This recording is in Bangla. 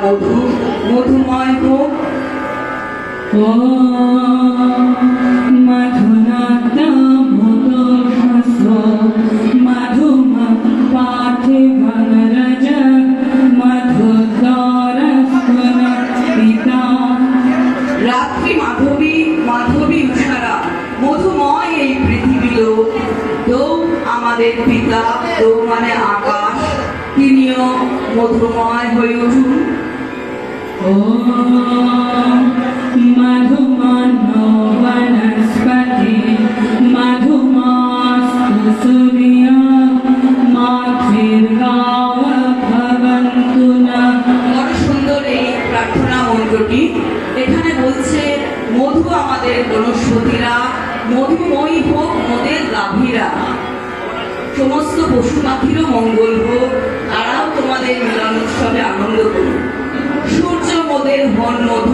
মধু মধুময় হোক। রাত্রি মাধবী মাধবী উষারা মধুময় এই পৃথিবী লোক। দৌ আমাদের পিতা, দৌ মানে আকাশ, তিনিও মধুময় হয়ে উঠুন। মধুমানো বনস্পতি মধুমাস্তু সূর্য মাতৃর্গাব ভবন্তু নঃ। বড় সুন্দর এই প্রার্থনা মন্ত্রটি। এখানে বলছে মধু আমাদের বনস্পতিরা, মধুময়ী হোক মোদের গাভীরা। সমস্ত পশু পাখিরও মঙ্গল হোক, তারাও তোমাদের মিলন উৎসবে আনন্দ করুক। সূর্য মোদের হন মধু।